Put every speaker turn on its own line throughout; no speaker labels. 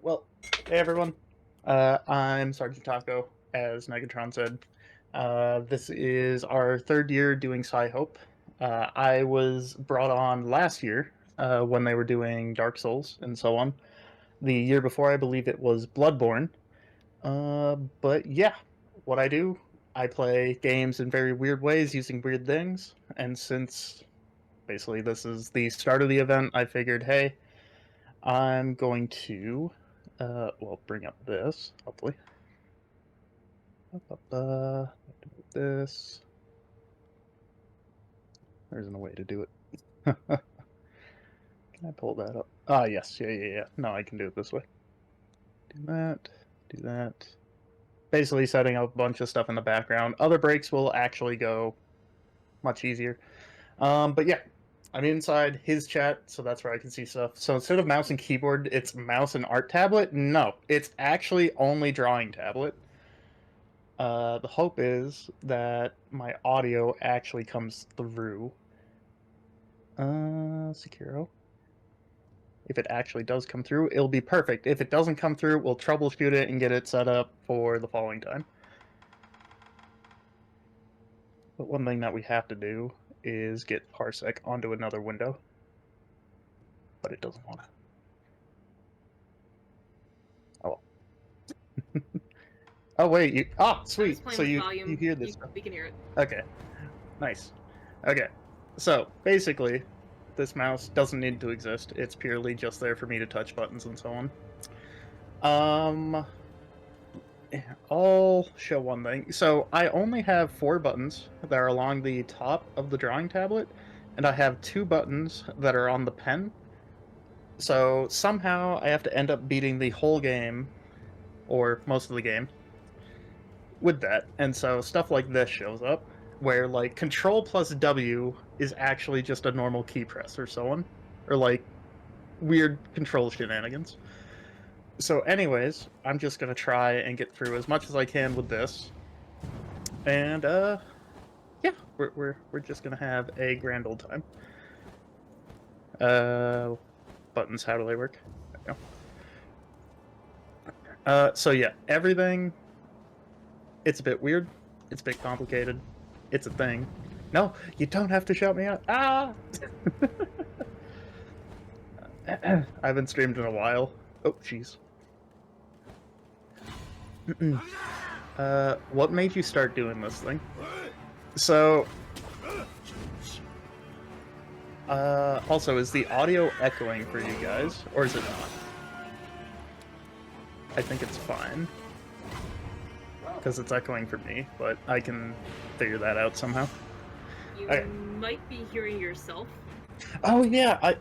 Well, hey everyone. I'm Sergeant Taco, as Megatron said. This is our third year doing PSI Hope. I was brought on last year when they were doing Dark Souls and so on. The year before, I believe it was Bloodborne. But yeah, what I do, I play games in very weird ways using weird things. And since basically this is the start of the event, I figured, hey, I'm going to well, bring up this, hopefully. This. There isn't a way to do it. Can I pull that up? Ah, yes. Yeah. No, I can do it this way. Do that. Do that. Basically setting up a bunch of stuff in the background. Other breaks will actually go much easier. But yeah, I'm inside his chat, so that's where I can see stuff. So instead of mouse and keyboard, it's mouse and art tablet? No, it's actually only drawing tablet. The hope is that my audio actually comes through. Sekiro. If it actually does come through, it'll be perfect. If it doesn't come through, we'll troubleshoot it and get it set up for the following time. But one thing that we have to do is get Parsec onto another window. But it doesn't want to. Oh. Oh, wait. You... Ah, sweet. So you hear this stuff.
We can hear it.
Okay. Nice. Okay. So, basically, this mouse doesn't need to exist. It's purely just there for me to touch buttons and so on. I'll show one thing. So I only have 4 buttons that are along the top of the drawing tablet, and I have 2 buttons that are on the pen. So somehow I have to end up beating the whole game, or most of the game, with that. And so stuff like this shows up, where like Control plus W is actually just a normal key press or so on, or like weird control shenanigans. So anyways, I'm just gonna try and get through as much as I can with this. And yeah, we're just gonna have a grand old time. Buttons, how do they work? There we go. So yeah, everything, it's a bit weird, it's a bit complicated, it's a thing. No, you don't have to shout me out. Ah! I haven't streamed in a while. Oh, jeez. What made you start doing this thing? So, also, is the audio echoing for you guys, or is it not? I think it's fine. Because it's echoing for me, but I can figure that out somehow.
You might be hearing yourself.
Oh yeah, I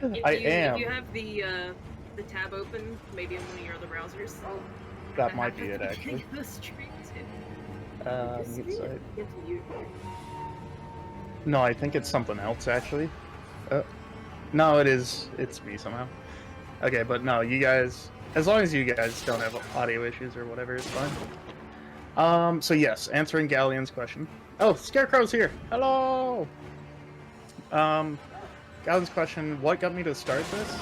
am.
If you have the tab open, maybe in one of your other browsers.
That might be it, actually.
The stream
too. No, I think it's something else, actually. No, it is. It's me somehow. Okay, but no, you guys... As long as you guys don't have audio issues or whatever, it's fine. So yes, answering Galleon's question. Oh, Scarecrow's here! Hello! Galleon's question, what got me to start this?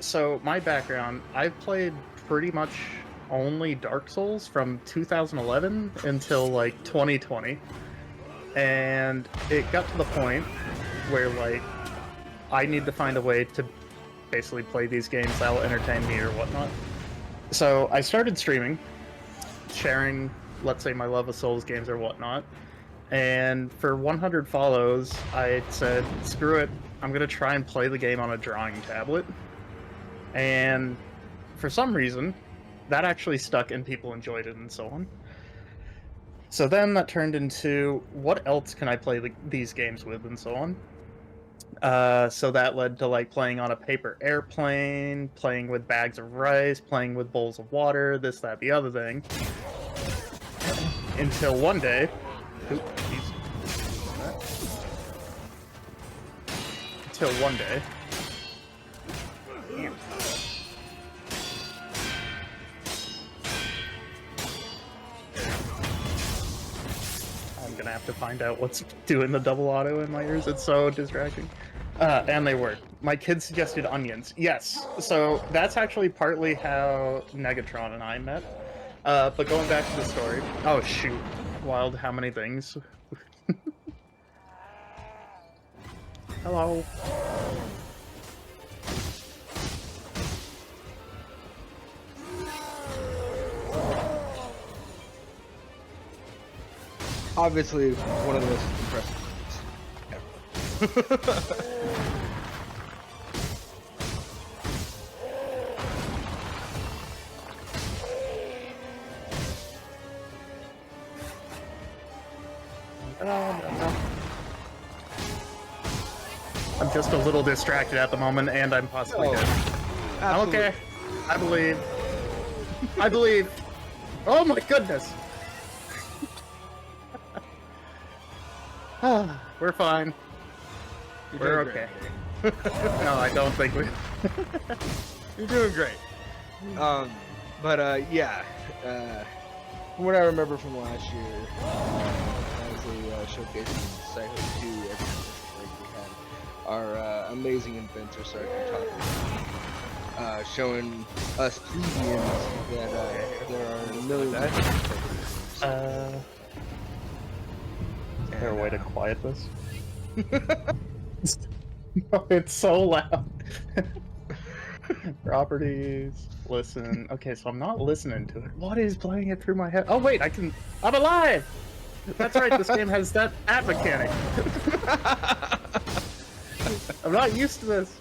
So my background, I've played pretty much only Dark Souls from 2011 until, like, 2020. And it got to the point where, like, I need to find a way to basically play these games that will entertain me or whatnot. So I started streaming, sharing, let's say, my love of Souls games or whatnot. And for 100 follows, I said, screw it, I'm going to try and play the game on a drawing tablet. And for some reason, that actually stuck and people enjoyed it and so on. So then that turned into, what else can I play these games with and so on. So that led to, like, playing on a paper airplane, playing with bags of rice, playing with bowls of water, this, that, the other thing. Until one day... Until one day... I'm gonna have to find out what's doing the double auto in my ears, it's so distracting. And they work. My kid suggested onions. Yes. So that's actually partly how Negatron and I met. But going back to the story. Oh shoot. Wild, how many things? Hello.
Obviously, one of the most impressive things ever.
No. I'm just a little distracted at the moment, and I'm possibly dead. I'm okay. I believe. I believe. Oh my goodness. We're fine. We're okay. No, I don't think we.
You're doing great. Yeah. From what I remember from last year, as a showcase in PSI Hope 2, every break we had, our amazing inventor Sergeant Tucker showing us plebeians that there are millions of
Is there a way to quiet this? No, it's so loud. Properties, listen. Okay, so I'm not listening to it. What is playing it through my head? Oh wait, I'm alive! That's right, this game has that mechanic. I'm not used to this.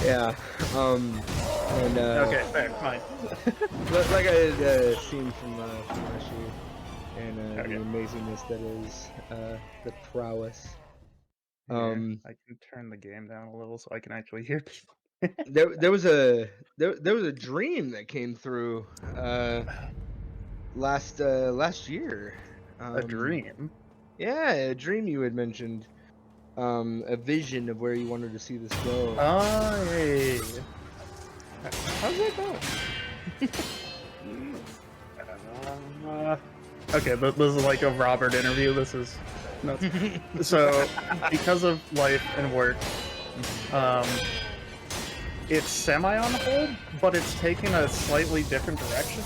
Yeah,
okay, fair, fine.
like I had seen from last year, and
Okay.
the amazingness that is the prowess.
I can turn the game down a little so I can actually hear people.
there was a dream that came through last year.
A dream?
Yeah, a dream you had mentioned. A vision of where you wanted to see this go.
Oh, hey.
How's that going?
Okay, this is like a Robert interview. This is nuts. So, because of life and work, it's semi on hold, but it's taking a slightly different direction.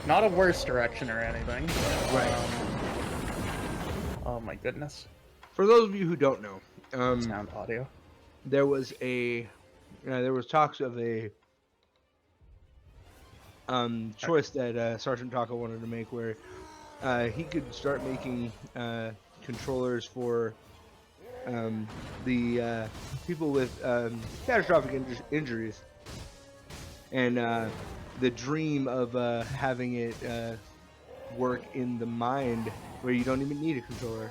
Not a worse direction or anything.
Right.
Oh my goodness.
For those of you who don't know,
Sound audio.
there was talks of a choice that Sergeant Taco wanted to make, where he could start making controllers for the people with catastrophic injuries, and the dream of having it work in the mind where you don't even need a controller.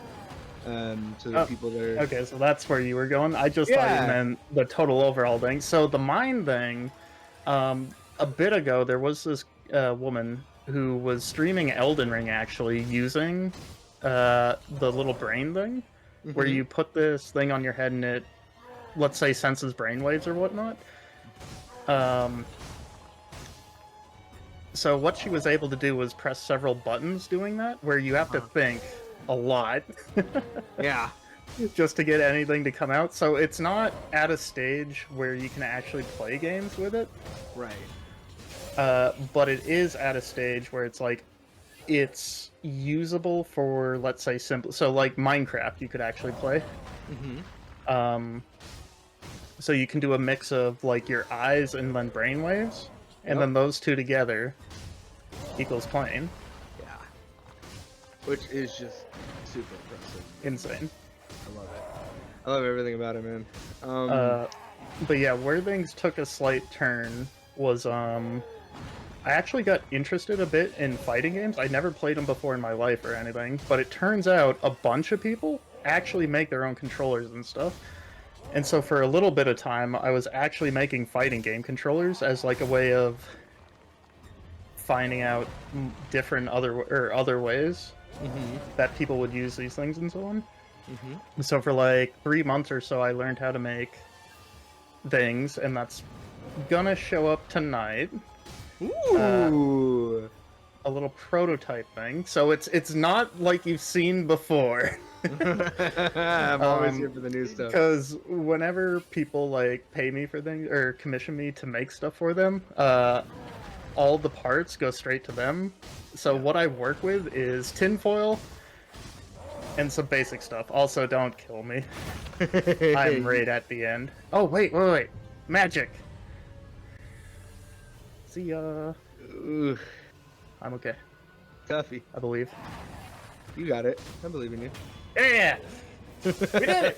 So the people that are...
Okay, so that's where you were going. I just thought you meant the total overall thing. So the mind thing, a bit ago there was this woman who was streaming Elden Ring actually using the little brain thing, where you put this thing on your head and it, let's say, senses brainwaves or whatnot. So what she was able to do was press several buttons doing that, where you have to think a lot.
Yeah.
Just to get anything to come out. So it's not at a stage where you can actually play games with it.
Right.
But it is at a stage where it's like, it's usable for, let's say, simple. So like Minecraft, you could actually play. So you can do a mix of like your eyes and then brainwaves, and then those two together equals playing.
Yeah. Which is just super impressive.
Insane.
I love it. I love everything about it, man.
But yeah, where things took a slight turn was I actually got interested a bit in fighting games. I'd never played them before in my life or anything, but it turns out a bunch of people actually make their own controllers and stuff. And so for a little bit of time, I was actually making fighting game controllers as like a way of finding out different other ways that people would use these things and so on. So for like 3 months or so, I learned how to make things, and that's gonna show up tonight.
Ooh.
A little prototype thing. So it's not like you've seen before.
I'm always here for the new stuff.
Because whenever people like pay me for things or commission me to make stuff for them, all the parts go straight to them. So
Yeah.
what I work with is tinfoil and some basic stuff. Also, don't kill me. I'm right at the end. Oh, wait. Magic! See ya.
Ooh,
I'm okay,
Tuffy.
I believe.
You got it. I believe in you.
Yeah! We did it!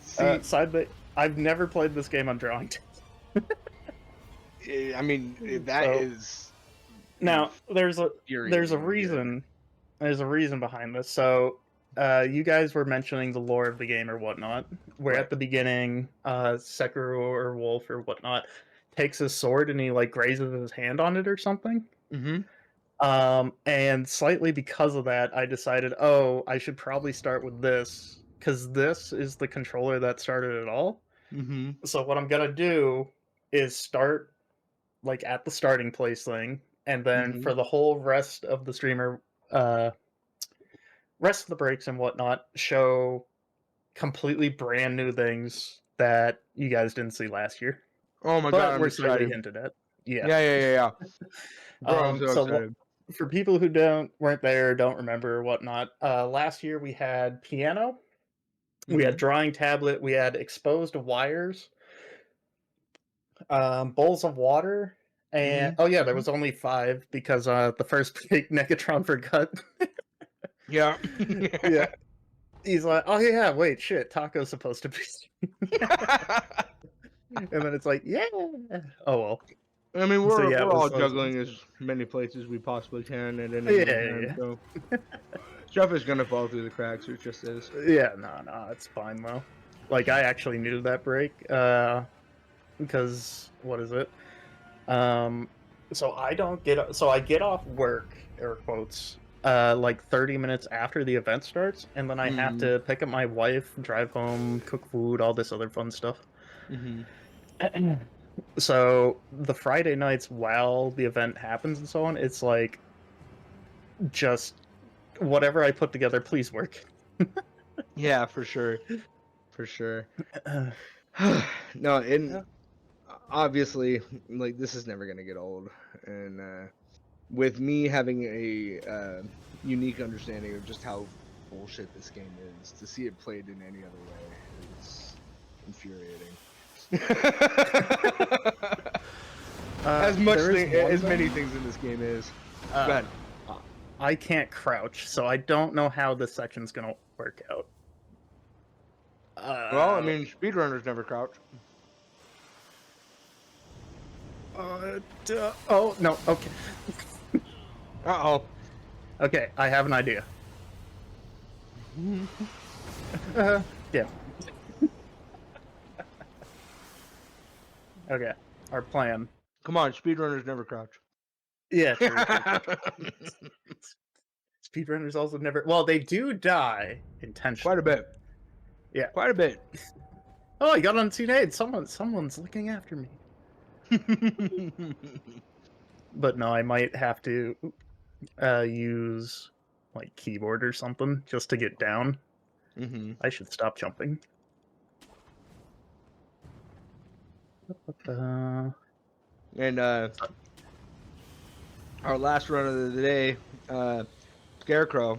See,
Side note, I've never played this game on drawing.
I mean, that
So-
is
Now, there's a
infuriating.
reason. There's a reason behind this. So, you guys were mentioning the lore of the game or whatnot. Where
Right.
at the beginning, Sekiro or Wolf or whatnot takes his sword and he like grazes his hand on it or something.
Mm-hmm.
And slightly because of that, I decided, oh, I should probably start with this because this is the controller that started it all.
Mm-hmm.
So what I'm gonna do is start like at the starting place thing, and then
Mhm.
for the whole rest of the streamer, uh, rest of the breaks and whatnot, show completely brand new things that you guys didn't see last year,
Oh my
but
god, I'm
were slightly
excited.
hinted at. Yeah.
Yeah. Bro, I'm so
So
excited.
for people who weren't there, don't remember or whatnot, last year we had piano, we had
Mhm.
drawing tablet, we had exposed wires, bowls of water, and
Mhm.
oh yeah, there was only 5 because the first big Negatron forgot.
Yeah.
Yeah, he's like, oh yeah, wait, shit, Taco's supposed to be, and then it's like, yeah, oh well.
I mean,
So
we're
yeah, it
we're
was,
all juggling as many places we possibly can at any given time.
yeah,
So stuff is gonna fall through the cracks. It just is.
yeah, no, it's fine though. Like I actually needed that break, because what is it? So I don't get so I get off work, air quotes, like 30 minutes after the event starts, and then I have to pick up my wife, drive home, cook food, all this other fun stuff.
Mhm.
So the Friday nights while the event happens and so on, it's like just whatever I put together, please work.
Yeah, for sure. For sure. No, and obviously, like this is never gonna get old, and with me having a unique understanding of just how bullshit this game is, to see it played in any other way is infuriating. As much
there is
thing,
one
as many
thing,
things in this game is. Go
uh,
ahead.
I can't crouch, so I don't know how this section's gonna work out.
Well, I mean, speedrunners never crouch.
Oh no, okay.
Uh
Okay, I have an idea. Yeah. Okay, our plan.
Come on, speedrunners never crouch.
Yeah, true. Speedrunners also never. Well, they do die intentionally.
Quite a bit.
Yeah.
Quite a bit.
Oh, I got unseen aid. Someone's looking after me. But no, I might have to use like keyboard or something just to get down.
Mm-hmm.
I should stop jumping.
And our last run of the day, Scarecrow,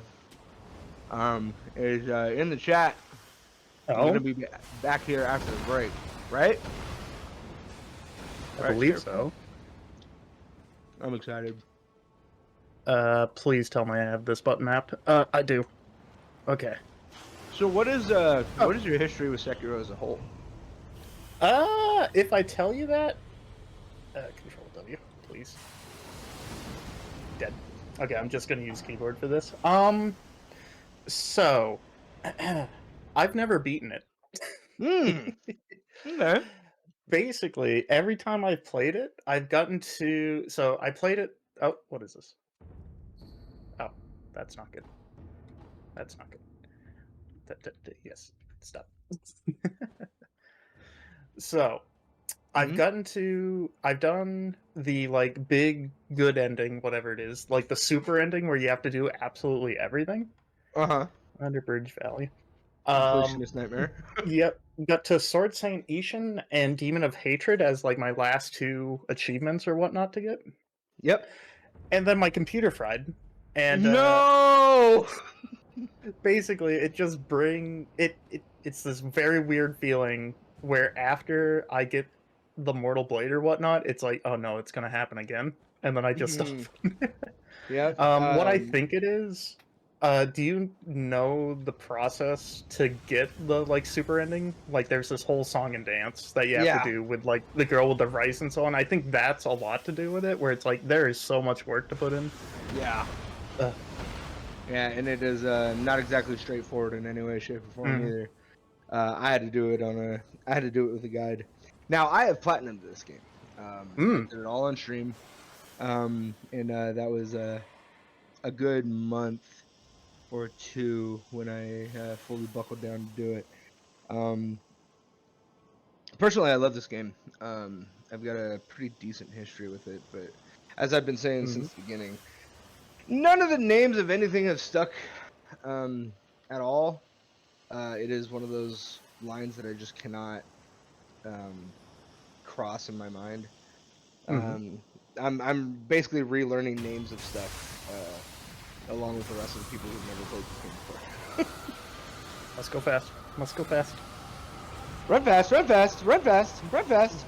is in the chat. He's
Oh,
gonna be back here after the break, right?
I
Right,
believe
Scarecrow?
so.
I'm excited.
Please tell me I have this button mapped. I do. Okay.
So what is your history with Sekiro as a whole?
If I tell you that, Control W, please. Dead. Okay, I'm just gonna use keyboard for this. So, I've never beaten it.
Hmm. Okay.
Basically, every time I've played it, I've gotten to. So I played it. Oh, what is this? Oh, that's not good. That's not good. Yes, stop. So, I've done the like big good ending, whatever it is, like the super ending where you have to do absolutely everything
Uh-huh.
under Bridge Valley.
Completionist nightmare.
Yep. Got to Sword Saint Ishin and Demon of Hatred as like my last two achievements or whatnot to get.
Yep.
And then my computer fried. And
No.
basically it just it's this very weird feeling where after I get the Mortal Blade or whatnot, it's like, oh no, it's gonna happen again. And then I just stop.
Yep.
What I think it is, do you know the process to get the like super ending? Like there's this whole song and dance that you have to
Yeah.
do with like the girl with the rice and so on. I think that's a lot to do with it, where it's like there is so much work to put in.
Yeah.
Ugh.
Yeah, and it is not exactly straightforward in any way, shape, or form
Mhm.
either. I had to do it with a guide. Now I have platinumed this game. I did it all on stream, and that was a good month or two when I fully buckled down to do it. Personally, I love this game. I've got a pretty decent history with it, but as I've been saying since the beginning, none of the names of anything have stuck at all. It is one of those lines that I just cannot cross in my mind. I'm basically relearning names of stuff along with the rest of the people who've never played this game before.
Let's go fast. Let's go fast.
Run fast, run fast, run fast, run fast.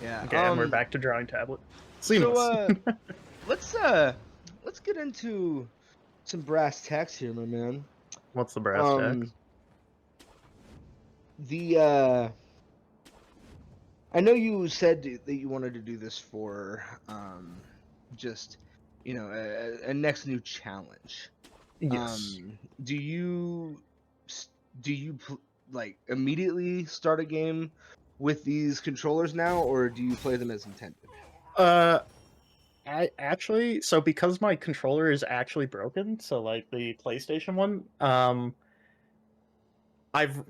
Yeah.
Okay, and we're back to drawing tablet. Seamless.
So let's get into some brass tacks here, my man.
What's the brass tacks?
I know you said that you wanted to do this for just a next new challenge.
Yes.
Do you like immediately start a game with these controllers now, or do you play them as intended?
I actually, so because my controller is actually broken, so like the PlayStation one, I've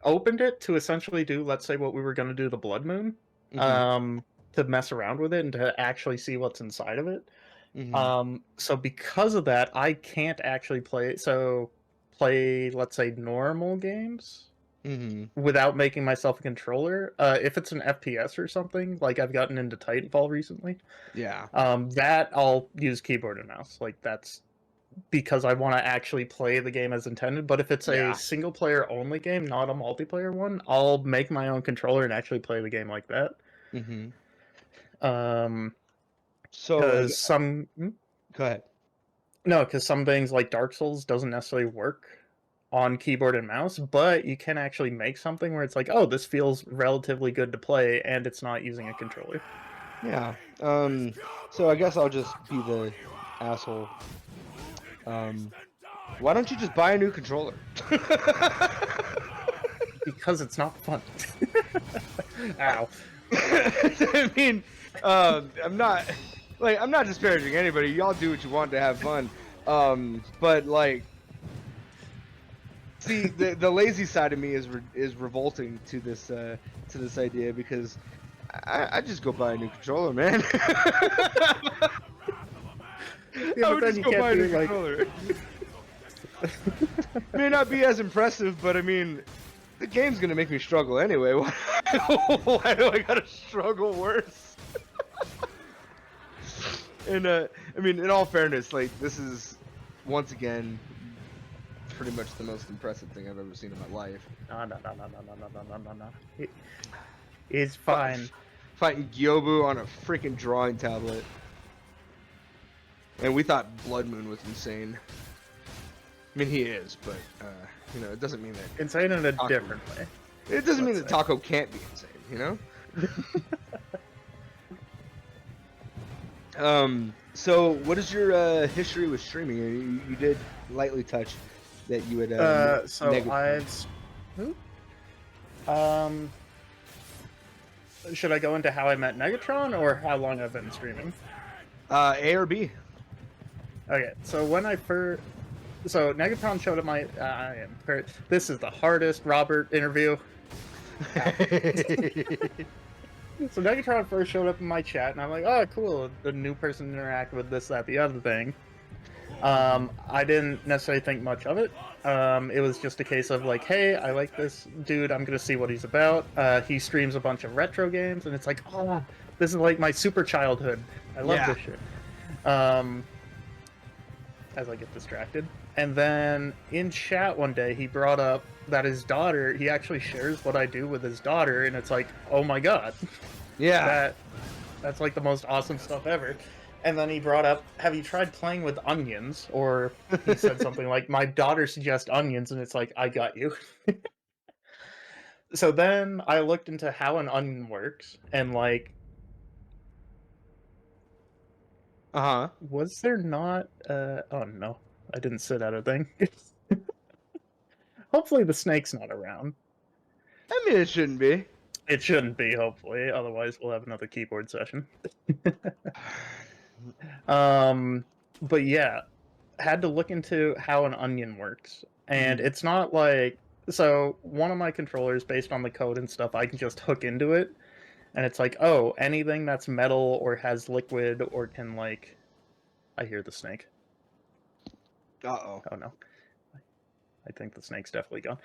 opened it to essentially do, let's say, what we were going to do the Blood Moon, to mess around with it and to actually see what's inside of it. So because of that, I can't actually play, let's say, normal games without making myself a controller. If it's an FPS or something, like I've gotten into Titanfall recently,
Yeah.
that I'll use keyboard and mouse. Like that's because I want to actually play the game as intended. But if it's a single player only game, not a multiplayer one, I'll make my own controller and actually play the game like that.
So
Because some
go ahead.
No, because some things like Dark Souls doesn't necessarily work on keyboard and mouse, but you can actually make something where it's like, oh, this feels relatively good to play, and it's not using a controller.
Yeah. So I guess I'll just be the asshole. Why don't you just buy a new controller?
Because it's not fun. Ow.
I mean, I'm not disparaging anybody. Y'all do what you want to have fun. But like, see, the lazy side of me is revolting to this idea, because I just go buy a new controller, man. I would just go buy a new controller. May not be as impressive, but I mean, the game's gonna make me struggle anyway. Why do I gotta struggle worse? And I mean, in all fairness, like, this is once again pretty much the most impressive thing I've ever seen in my life.
No. It's fine.
Fighting Gyobu on a freaking drawing tablet. And we thought Blood Moon was insane. I mean, he is, but it doesn't mean that
insane in a different way.
It doesn't mean that Taco can't be insane, you know? So what is your history with streaming? You did lightly touch that you would
should I go into how I met Negatron or how long I've been streaming?
A or B?
Okay, so when I So Negatron showed up my. This is the hardest Robert interview. So Negatron first showed up in my chat, and I'm like, oh, cool, the new person to interact with, this, that, the other thing. I didn't necessarily think much of it. It was just a case of like, hey, I like this dude, I'm gonna see what he's about. He streams a bunch of retro games, and it's like, oh, this is like my super childhood. I love this shit. As I get distracted. And then in chat one day, he brought up that his daughter, he actually shares what I do with his daughter, and it's like, oh my god.
Yeah.
That's like the most awesome stuff ever. And then he brought up, have you tried playing with onions? Or he said something like, my daughter suggests onions, and it's like, I got you. So then I looked into how an onion works, and like, was there not, oh no, I didn't sit at a thing. Hopefully the snake's not around.
I mean, it shouldn't be.
It shouldn't be, hopefully, otherwise we'll have another keyboard session. But yeah, had to look into how an onion works, and it's not like, so one of my controllers, based on the code and stuff, I can just hook into it, and it's like, oh, anything that's metal or has liquid or can, like, I hear the snake.
Uh-oh.
Oh no, I think the snake's definitely gone.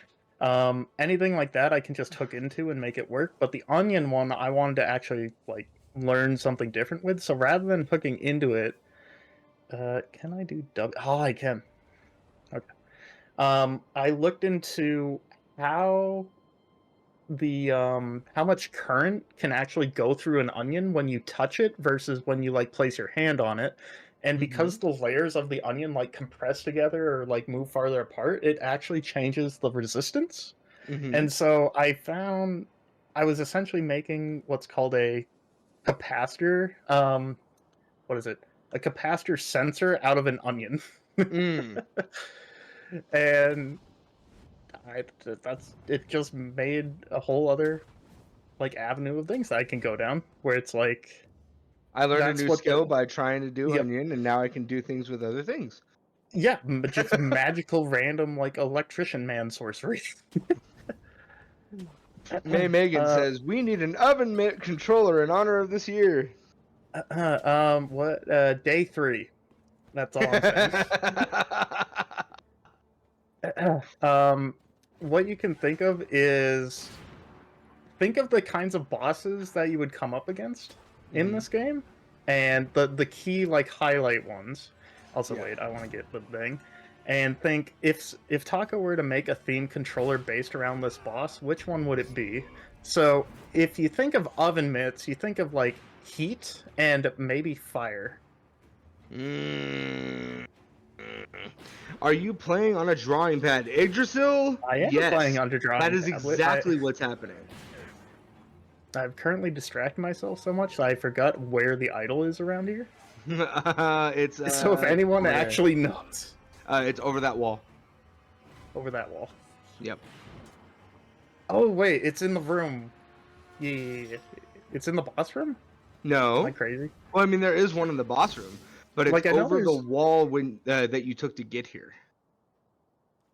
Anything like that I can just hook into and make it work, but the onion one I wanted to actually like learn something different with, so rather than hooking into it, can I do W? Oh, I can. Okay. I looked into how the how much current can actually go through an onion when you touch it versus when you like place your hand on it. And because the layers of the onion like compress together or like move farther apart, it actually changes the resistance. And so I found I was essentially making what's called a capacitor. What is it? A capacitor sensor out of an onion. And it just made a whole other like avenue of things that I can go down where it's like
I learned a
that's
new
what
skill
the,
by trying to do
yep,
onion, and now I can do things with other things.
yeah, just magical random like electrician man sorcery.
May Megan says we need an oven mitt controller in honor of this year.
What day 3. That's all I'm saying. What you can think of is think of the kinds of bosses that you would come up against in this game, and the key like highlight ones. Also, wait, I want to get the thing. And think if Taco were to make a theme controller based around this boss, which one would it be? So if you think of oven mitts, you think of like heat and maybe fire.
Are you playing on a drawing pad, Yggdrasil?
I am playing on a drawing
That is
tablet.
exactly what's happening.
I've currently distracted myself so much that I forgot where the idol is around here.
It's
so if anyone actually knows,
it's over that wall.
Over that wall.
Yep.
Oh wait, it's in the room. Yeah, it's in the boss room.
No.
Am I crazy?
Well, I mean, there is one in the boss room, but it's like, over the wall when that you took to get here.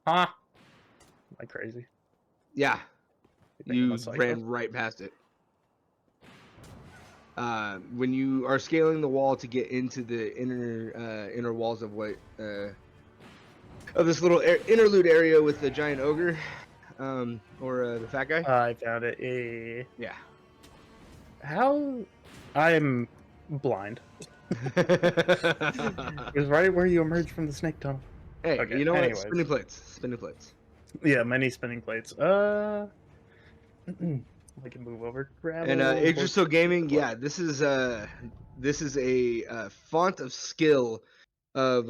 Huh? Am I crazy?
Yeah. You ran right past it. When you are scaling the wall to get into the inner walls of what of this little interlude area with the giant ogre, or the fat guy.
I found it.
Yeah.
How? I'm blind. It was right where you emerged from the snake tunnel.
Hey, okay, you know what? Spinning plates. Spinning plates.
Yeah, many spinning plates. We can move over.
And Yggdrasil Gaming, yeah, this is a font of skill of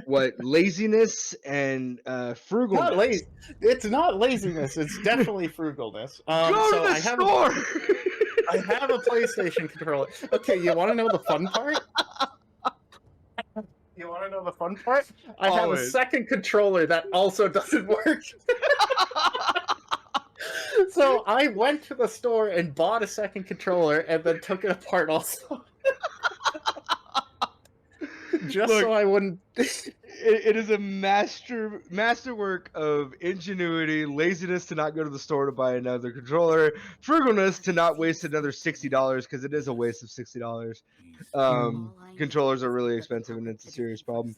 what laziness and frugalness.
Not lazy. It's not laziness. It's definitely frugalness.
Go to the store.
I have a PlayStation controller. Okay, you want to know the fun part? You want to know the fun part? I have a second controller that also doesn't work. So I went to the store and bought a second controller and then took it apart also. Just so I wouldn't...
it is a masterwork of ingenuity, laziness to not go to the store to buy another controller, frugalness to not waste another $60 because it is a waste of $60. Controllers are really expensive and it's a serious problem.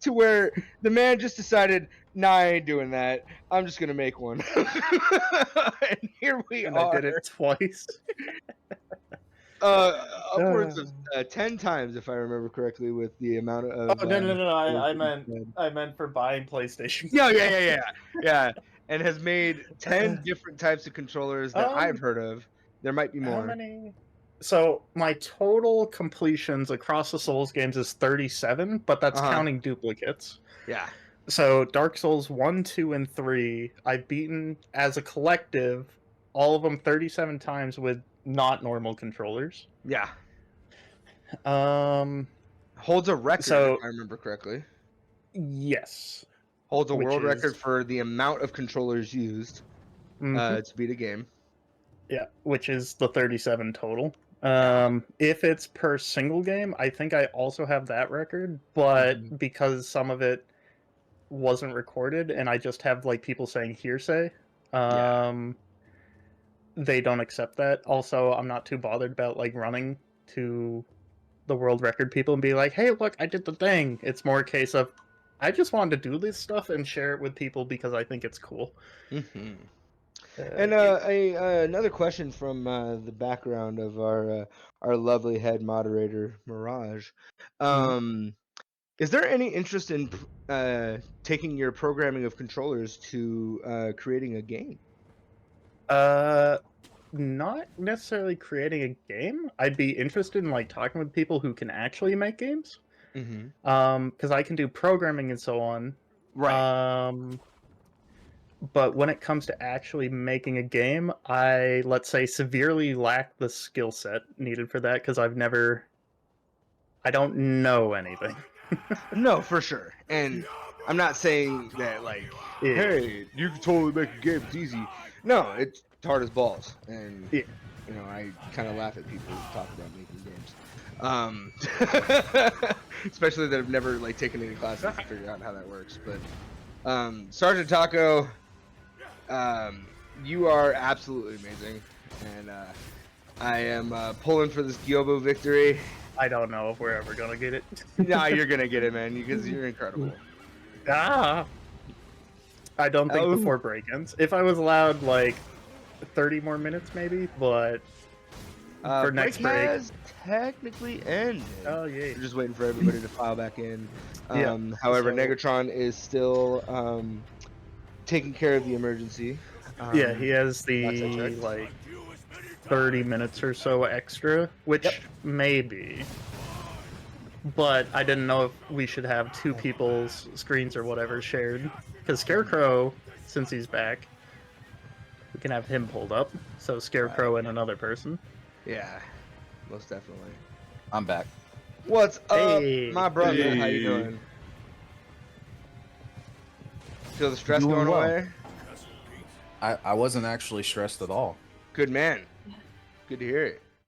To where the man just decided, nah, I ain't doing that. I'm just gonna make one. And here we
And
are.
I did it twice.
Upwards of 10 times, if I remember correctly, with the amount of.
Oh no! I
controllers
meant for buying PlayStation.
yeah. And has made 10 different types of controllers that I've heard of. There might be
How
more.
many? So my total completions across the Souls games is 37, but that's counting duplicates.
Yeah.
So Dark Souls 1, 2, and 3, I've beaten as a collective, all of them 37 times with not normal controllers.
Yeah.
Um,
Holds a record,
So-
if I remember correctly.
yes.
Holds a
Which
world record
is-
for the amount of controllers used
Mhm.
to beat a game.
Yeah, which is the 37 total. If it's per single game, I think I also have that record, but because some of it wasn't recorded and I just have like people saying hearsay, they don't accept that. Also, I'm not too bothered about like running to the world record people and be like, "Hey, look, I did the thing." It's more a case of I just wanted to do this stuff and share it with people because I think it's cool.
Mm-hmm. And another question from the background of our lovely head moderator Mirage. Is there any interest in taking your programming of controllers to creating a game?
Not necessarily creating a game. I'd be interested in like talking with people who can actually make games. Because I can do programming and so on.
Right.
But when it comes to actually making a game, I, let's say, severely lack the skill set needed for that because I don't know anything.
No, for sure. And I'm not saying that like,
Yeah.
hey, you can totally make a game. It's easy. No, it's hard as balls. And
Yeah.
you know, I kind of laugh at people who talk about making games. Especially that have never like taken any classes to figure out how that works. But Sergeant Taco, you are absolutely amazing, and I am pulling for this Gyobo victory.
I don't know if we're ever gonna get it.
Nah, you're gonna get it, man, because you're incredible.
I don't think before break-ins. If I was allowed like 30 more minutes, maybe, but for next break
has technically ended.
Oh yeah.
We're just waiting for everybody to file back in.
Yeah,
However,
so-
Negatron is still taking care of the emergency.
Yeah, he has the
last I checked.
like 30 minutes or so extra, which maybe. But I didn't know if we should have two people's screens or whatever shared. Because Scarecrow, since he's back, we can have him pulled up. So Scarecrow and another person.
Yeah, most definitely.
I'm back.
What's up,
Hey.
my brother?
Hey.
How you doing? Feel the stress
Doing
going
well.
away?
I wasn't actually stressed at all.
Good man. Good to hear it.